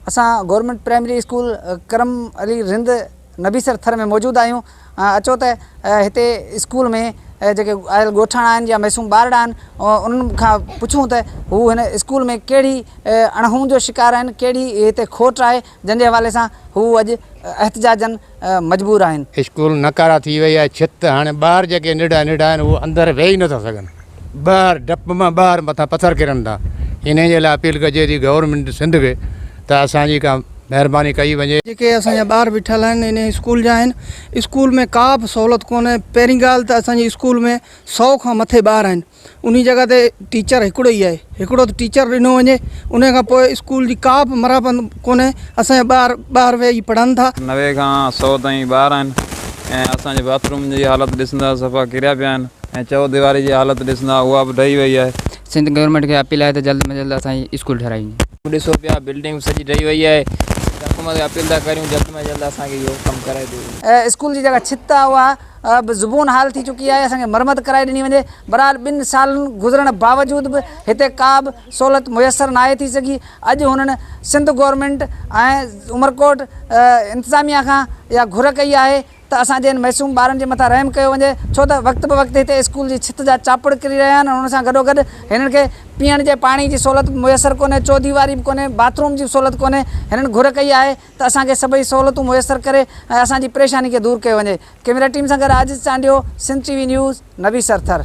असां government primary school करम अली रिंद नबीसर थर में मौजूद आहियूं। अचो त हिते स्कूल में जेके आयल ॻोठाणा आहिनि या मासूम ॿार आहिनि उन्हनि खां पुछूं त हू हिन स्कूल में कहिड़ी अणहूं जो शिकार आहिनि, कहिड़ी हिते खोट आहे जंहिंजे हवाले सां हू अॼु एहतजाजन मजबूर आहिनि। स्कूल नकारा थी वई आहे, छित हाणे ॿार जेके निढा निढा आहिनि उहे अंदरि वेही नथा सघनि, ॿाहिरि डप मां ॿाहिरि मथां पथर किरनि था। इन जे लाइ अपील कजे थी गवर्नमेंट सिंध खे त असांजी का महिरबानी कई वञे। जेके असांजा ॿार बीठल आहिनि इन स्कूल जा आहिनि, स्कूल में का बि सहूलियत कोन्हे। पहिरीं ॻाल्हि त असांजे स्कूल में 100 खां मथे ॿार आहिनि, उन जॻह ते टीचर हिकिड़ो ई आहे, हिकिड़ो त टीचर ॾिनो वञे। उन खां पोइ स्कूल जी का बि मरम्मत कोन्हे। असांजा ॿार वेही पढ़नि था। 90 खां 100 ताईं ॿार आहिनि ऐं असांजे बाथरूम जी हालत ॾिसंदा सफ़ा किरिया पिया आहिनि ऐं चौदीवारी जी हालत ॾिसंदा उहा बि ढही वई आहे। सिंध गवर्नमेंट खे अपील आहे त जल्द में जल्द असांजी स्कूल ठाराईंदी। ॾिसो पिया बिल्डिंग सॼी ढही वई आहे। हुकूमत खे अपील था करियूं जल्द में जल्द असांखे इहो कमु कराए ॾियो। स्कूल जी जेका छित आहे उहा ज़ुबून हाल थी चुकी आहे, असांखे मरम्मत कराए ॾिनी वञे। बहरहाल 2 सालनि गुज़रण बावजूद बि हिते का बि सहूलियत मुयसरु नाहे थी सघी। अॼु हुननि सिंध गवर्नमेंट ऐं उमरकोट इंतिज़ामिया खां इहा घुर कई आहे त असांजे इन मासूम ॿारनि जे मथां रहम कयो वञे, छो त वक़्तु ब वक़्तु हिते स्कूल जी छित जा चापड़ किरी रहिया आहिनि। हुन सां गॾोगॾु हिननि खे पीअण जे पाणी जी सहूलियत मुयसरु कोन्हे, चौदीवारी बि कोन्हे, बाथरूम जी सहूलियत कोन्हे। हिननि घुर कई आहे त असांखे सभई सहूलियतूं मुयसरु करे ऐं असांजी परेशानी खे दूरि कयो वञे। कैमरा टीम सां गॾु आजिज़ चांडियो, सिंध TV न्यूज़, नबीसर थर।